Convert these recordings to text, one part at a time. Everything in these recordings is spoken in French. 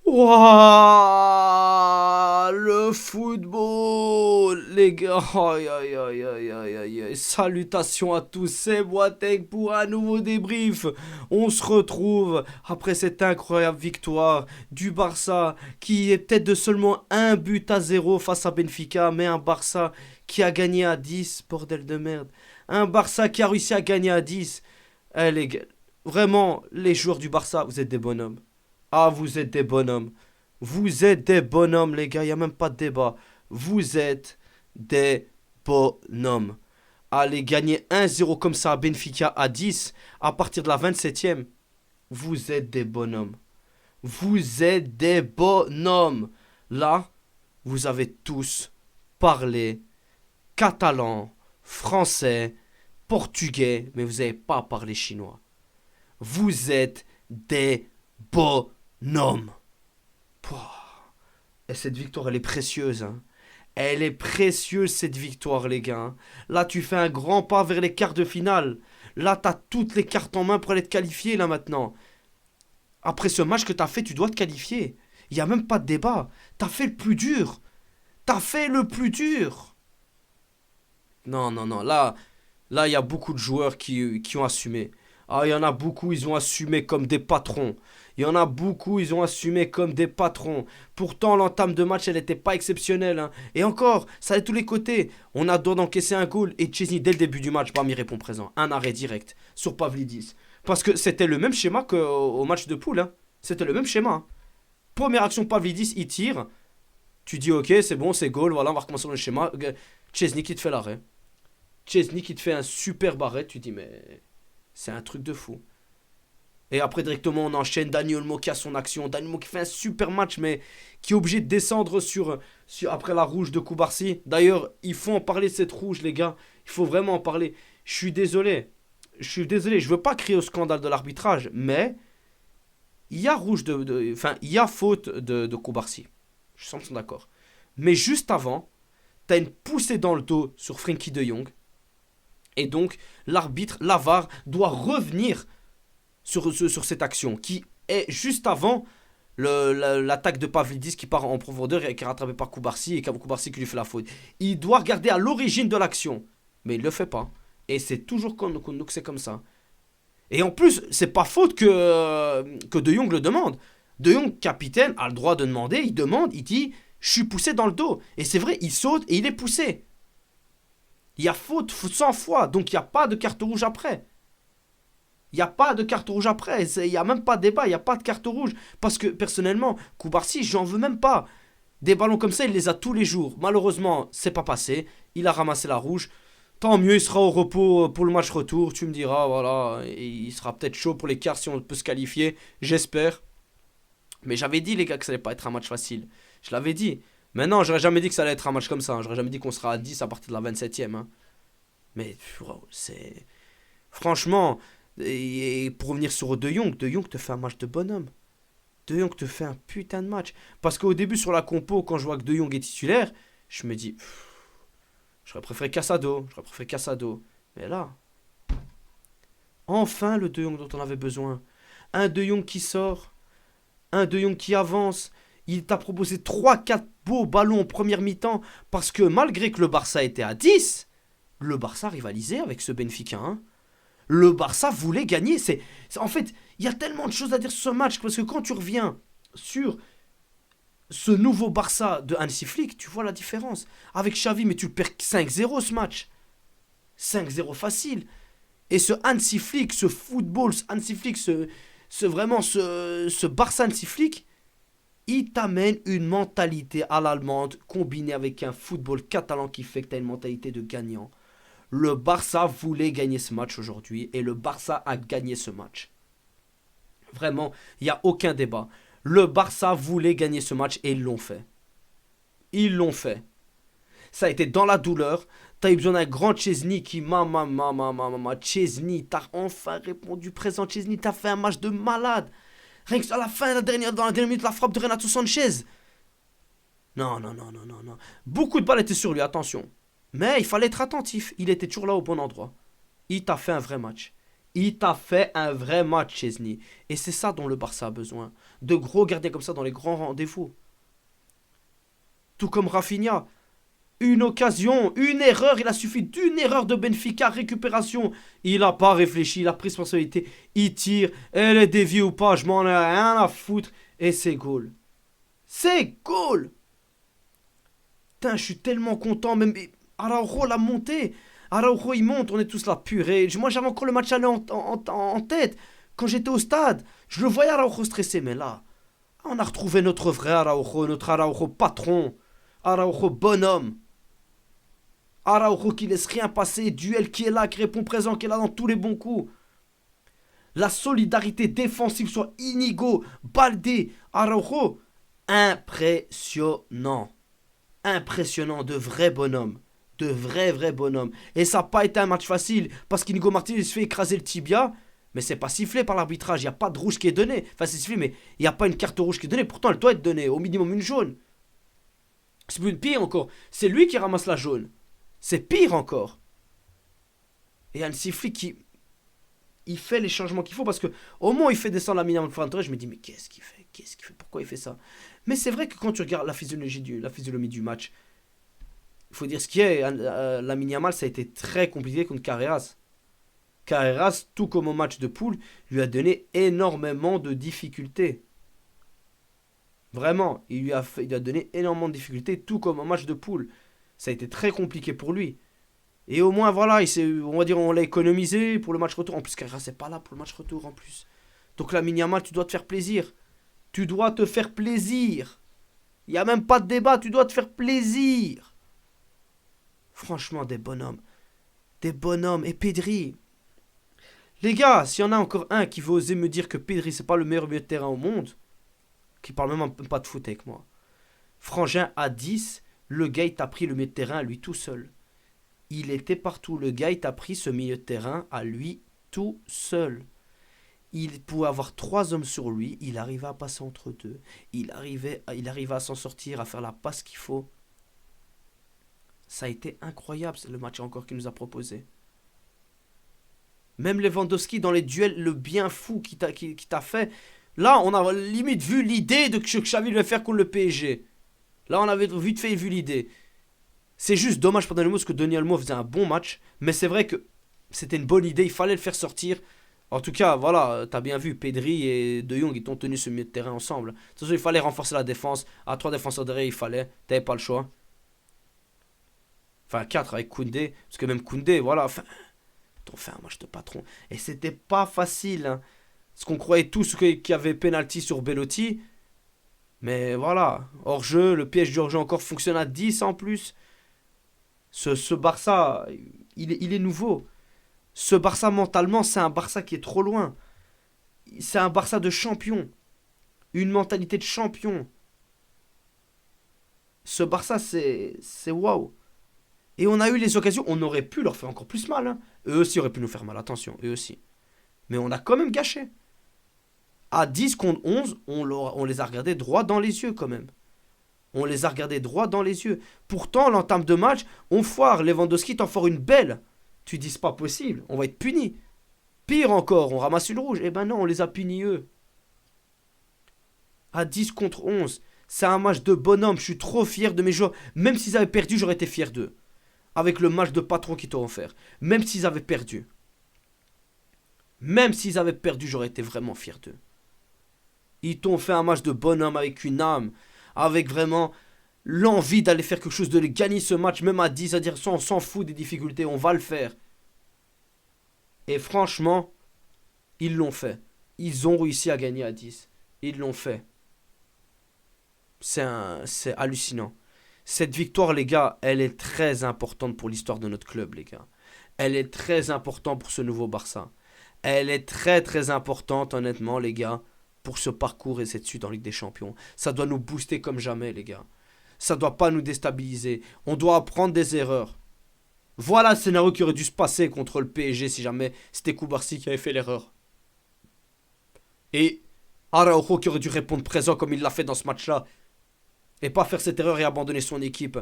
Waouh, le football, les gars. Aïe, aïe, aïe, aïe, aïe, aïe, aïe. Salutations à tous, c'est Boateng pour un nouveau débrief. On se retrouve après cette incroyable victoire du Barça qui est peut-être de seulement un but à zéro face à Benfica, mais un Barça qui a gagné à 10, bordel de merde. Un Barça qui a réussi à gagner à 10. Eh les gars, vraiment, les joueurs du Barça, vous êtes des bonhommes. Ah, vous êtes des bonhommes. Vous êtes des bonhommes, les gars. Il n'y a même pas de débat. Vous êtes des bonhommes. Allez gagner 1-0 comme ça à Benfica à 10 à partir de la 27e. Vous êtes des bonhommes. Vous êtes des bonhommes. Là, vous avez tous parlé catalan, français, portugais, mais vous n'avez pas parlé chinois. Vous êtes des bonhommes. Pouah. Et cette victoire, elle est précieuse. Hein. Elle est précieuse, cette victoire, les gars. Hein. Là, tu fais un grand pas vers les quarts de finale. Là, tu as toutes les cartes en main pour aller te qualifier, là, maintenant. Après ce match que tu as fait, tu dois te qualifier. Il n'y a même pas de débat. Tu as fait le plus dur. Tu as fait le plus dur. Non, non, non. Là, il y a beaucoup de joueurs qui ont assumé. Ah, il y en a beaucoup, ils ont assumé comme des patrons. Il y en a beaucoup, ils ont assumé comme des patrons. Pourtant, l'entame de match, elle n'était pas exceptionnelle. Hein. Et encore, ça a tous les côtés. On a droit d'encaisser un goal et Chesney, dès le début du match, bam, il répond présent. Un arrêt direct sur Pavlidis. Parce que c'était le même schéma qu'au match de poule. Hein. C'était le même schéma. Hein. Première action, Pavlidis, il tire. Tu dis, ok, c'est bon, c'est goal, voilà, on va recommencer le schéma. Chesney qui te fait l'arrêt. Chesney qui te fait un super barret. Tu dis, mais c'est un truc de fou. Et après, directement, on enchaîne. Dani Olmo qui a son action. Dani Olmo qui fait un super match, mais qui est obligé de descendre après la rouge de Koubarsi. D'ailleurs, il faut en parler de cette rouge, les gars. Il faut vraiment en parler. Je suis désolé. Je suis désolé. Je veux pas crier au scandale de l'arbitrage, mais il y a rouge enfin, il y a faute de Koubarsi. Je suis 100% d'accord. Mais juste avant, t'as une poussée dans le dos sur Frenkie de Jong. Et donc, l'arbitre, l'avare, doit revenir sur cette action qui est juste avant l'attaque de Pavlidis qui part en profondeur et qui est rattrapé par Koubarsi et Koubarsi qui lui fait la faute. Il doit regarder à l'origine de l'action, mais il le fait pas. Et c'est toujours que c'est comme ça. Et en plus, c'est pas faute que De Jong le demande. De Jong, capitaine, a le droit de demander, il demande, il dit je suis poussé dans le dos. Et c'est vrai, il saute et il est poussé. Il y a faute 100 fois, donc il n'y a pas de carte rouge après. Il n'y a pas de carte rouge après. Il n'y a même pas de débat. Il n'y a pas de carte rouge. Parce que personnellement, Koubarsi, j'en veux même pas. Des ballons comme ça, il les a tous les jours. Malheureusement, c'est pas passé. Il a ramassé la rouge. Tant mieux, il sera au repos pour le match retour. Tu me diras, voilà. Et il sera peut-être chaud pour les quarts si on peut se qualifier. J'espère. Mais j'avais dit, les gars, que ça allait pas être un match facile. Je l'avais dit. Maintenant, j'aurais jamais dit que ça allait être un match comme ça. J'aurais jamais dit qu'on sera à 10 à partir de la 27e. Hein. Mais c'est. Franchement, et pour revenir sur De Jong te fait un match de bonhomme. De Jong te fait un putain de match. Parce qu'au début, sur la compo, quand je vois que De Jong est titulaire, je me dis, j'aurais préféré Casado. J'aurais préféré Casado. Mais là, enfin le De Jong dont on avait besoin. Un De Jong qui sort. Un De Jong qui avance. Il t'a proposé trois quatre beaux ballons en première mi-temps. Parce que malgré que le Barça était à 10, le Barça rivalisait avec ce Benfica. Hein. Le Barça voulait gagner. En fait, il y a tellement de choses à dire sur ce match parce que quand tu reviens sur ce nouveau Barça de Hansi Flick, tu vois la différence. Avec Xavi, mais tu le perds 5-0 ce match. 5-0 facile. Et ce Hansi Flick, ce football, ce Hansi Flick, ce Barça Hansi Flick, il t'amène une mentalité à l'allemande combinée avec un football catalan qui fait que tu as une mentalité de gagnant. Le Barça voulait gagner ce match aujourd'hui et le Barça a gagné ce match. Vraiment, il n'y a aucun débat. Le Barça voulait gagner ce match et ils l'ont fait. Ils l'ont fait. Ça a été dans la douleur. T'as eu besoin d'un grand Chesney qui Chesney, t'as enfin répondu présent. Chesney, t'as fait un match de malade. Rien que à la fin, dans la dernière minute, la frappe de Renato Sanchez. Non, non, non, non, non, non. Beaucoup de balles étaient sur lui, attention. Mais il fallait être attentif. Il était toujours là au bon endroit. Il t'a fait un vrai match. Il t'a fait un vrai match, Chesney. Et c'est ça dont le Barça a besoin. De gros gardiens comme ça dans les grands rendez-vous. Tout comme Rafinha. Une occasion, une erreur, il a suffi d'une erreur de Benfica, récupération. Il n'a pas réfléchi, il a pris responsabilité. Il tire, elle est déviée ou pas, je m'en ai rien à foutre. Et c'est goal. C'est goal. Putain, je suis tellement content. Même Araujo l'a monté. Araujo il monte, on est tous là, purée. Moi j'avais encore le match aller en tête. Quand j'étais au stade, je le voyais Araujo stressé. Mais là, on a retrouvé notre vrai Araujo, notre Araujo patron. Araujo bonhomme. Araujo qui laisse rien passer, duel qui est là, qui répond présent, qui est là dans tous les bons coups. La solidarité défensive sur Inigo, Baldé, Araujo, impressionnant. Impressionnant, de vrais bonhommes. De vrais bonhommes. Et ça n'a pas été un match facile, parce qu'Inigo Martinez se fait écraser le tibia, mais c'est pas sifflé par l'arbitrage, il n'y a pas de rouge qui est donné. Enfin c'est sifflé, mais il n'y a pas une carte rouge qui est donnée, pourtant elle doit être donnée, au minimum une jaune. C'est plus pire encore, c'est lui qui ramasse la jaune. C'est pire encore. Et il y a le sifflet qui... Il fait les changements qu'il faut parce que au moment où il fait descendre la minimum de je me dis mais qu'est-ce qu'il fait? Pourquoi il fait ça? Mais c'est vrai que quand tu regardes la physionomie du match, il faut dire ce qui est. La Yamal, ça a été très compliqué contre Carreras. Carreras, tout comme au match de poule, lui a donné énormément de difficultés. Vraiment, il lui a donné énormément de difficultés, tout comme au match de poule. Ça a été très compliqué pour lui. Et au moins, voilà, on va dire, on l'a économisé pour le match retour. En plus, Carreras, c'est pas là pour le match retour en plus. Donc la Yamal, tu dois te faire plaisir. Tu dois te faire plaisir. Il n'y a même pas de débat, tu dois te faire plaisir. Franchement, des bonhommes. Des bonhommes. Et Pedri. Les gars, s'il y en a encore un qui veut oser me dire que Pedri, c'est pas le meilleur milieu de terrain au monde, qui parle même pas de foot avec moi. Frangin à 10, le gars, il t'a pris le milieu de terrain à lui tout seul. Il était partout. Le gars, il t'a pris ce milieu de terrain à lui tout seul. Il pouvait avoir 3 hommes sur lui. Il arrivait à passer entre deux. Il arrivait à s'en sortir, à faire la passe qu'il faut. Ça a été incroyable, le match encore qu'il nous a proposé. Même Lewandowski, dans les duels, le bien fou qu'il t'a fait. Là, on a limite vu l'idée de que Xavi devait faire contre le PSG. Là, on avait vite fait vu l'idée. C'est juste dommage pour Dani Olmo parce que Dani Olmo faisait un bon match. Mais c'est vrai que c'était une bonne idée. Il fallait le faire sortir. En tout cas, voilà, t'as bien vu, Pedri et De Jong, ils ont tenu ce milieu de terrain ensemble. De toute façon, il fallait renforcer la défense. À 3 défenseurs derrière, il fallait. T'avais pas le choix. Enfin, 4 avec Koundé. Parce que même Koundé, voilà. Enfin, t'ont fait un match de patron. Et c'était pas facile. Hein. Parce qu'on croyait tous qu'il y avait penalty sur Belotti. Mais voilà. Hors-jeu, le piège du hors-jeu encore fonctionne à 10 en plus. Ce Barça, il est nouveau. Ce Barça mentalement, c'est un Barça qui est trop loin. C'est un Barça de champion. Une mentalité de champion. Ce Barça, c'est waouh. Et on a eu les occasions, on aurait pu leur faire encore plus mal. Hein. Eux aussi auraient pu nous faire mal, attention, eux aussi. Mais on a quand même gâché. À 10 contre 11, on les a regardés droit dans les yeux quand même. On les a regardés droit dans les yeux. Pourtant, l'entame de match, on foire. Lewandowski t'en foire une belle. Tu dis c'est pas possible, on va être puni. Pire encore, on ramasse une rouge. Eh ben non, on les a punis eux. À 10 contre 11, c'est un match de bonhomme. Je suis trop fier de mes joueurs. Même s'ils avaient perdu, j'aurais été fier d'eux. Avec le match de patron qu'ils t'ont offert. Même s'ils avaient perdu. Même s'ils avaient perdu, j'aurais été vraiment fier d'eux. Ils t'ont fait un match de bonhomme avec une âme. Avec vraiment l'envie d'aller faire quelque chose, de gagner ce match, même à 10, à dire ça, on s'en fout des difficultés, on va le faire. Et franchement, ils l'ont fait. Ils ont réussi à gagner à 10. Ils l'ont fait. C'est hallucinant. Cette victoire, les gars, elle est très importante pour l'histoire de notre club, les gars. Elle est très importante pour ce nouveau Barça. Elle est très importante, honnêtement, les gars, pour ce parcours et cette suite en Ligue des Champions. Ça doit nous booster comme jamais, les gars. Ça doit pas nous déstabiliser. On doit apprendre des erreurs. Voilà le scénario qui aurait dû se passer contre le PSG si jamais c'était Koubarsi qui avait fait l'erreur. Et Araujo qui aurait dû répondre présent comme il l'a fait dans ce match-là. Et pas faire cette erreur et abandonner son équipe.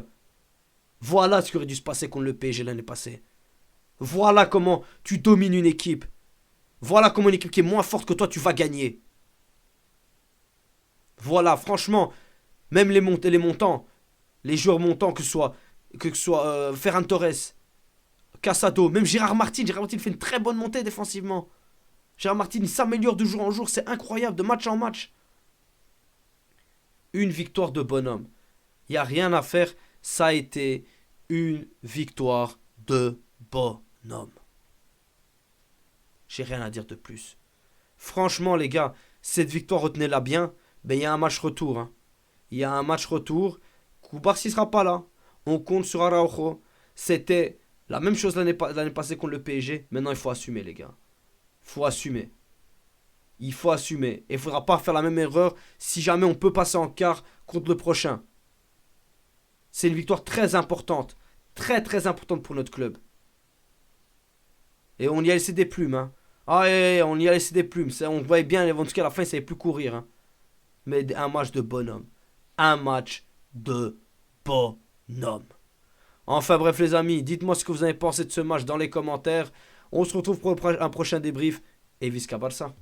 Voilà ce qui aurait dû se passer contre le PSG l'année passée. Voilà comment tu domines une équipe. Voilà comment une équipe qui est moins forte que toi, tu vas gagner. Voilà, franchement, même les montants, les joueurs montants, que ce soit Ferran Torres, Casado, même Gérard Martin fait une très bonne montée défensivement. Gérard Martin, il s'améliore de jour en jour, c'est incroyable, de match en match. Une victoire de bonhomme. Il n'y a rien à faire, ça a été une victoire de bonhomme. J'ai rien à dire de plus. Franchement, les gars, cette victoire, retenez-la bien. Ben, il y a un match retour. Hein. Il y a un match retour. Koubarsi sera pas là. On compte sur Araujo. C'était la même chose l'année passée contre le PSG. Maintenant, il faut assumer, les gars. Il faut assumer. Il faut assumer. Et il ne faudra pas faire la même erreur si jamais on peut passer en quart contre le prochain. C'est une victoire très importante. Très, très importante pour notre club. Et on y a laissé des plumes. Hein. Ah, on y a laissé des plumes. On voyait bien, en tout cas, à la fin, il ne savait plus courir. Hein. Mais un match de bonhomme. Un match de bonhomme. Enfin bref les amis, dites-moi ce que vous avez pensé de ce match dans les commentaires. On se retrouve pour un prochain débrief et Visca Barça.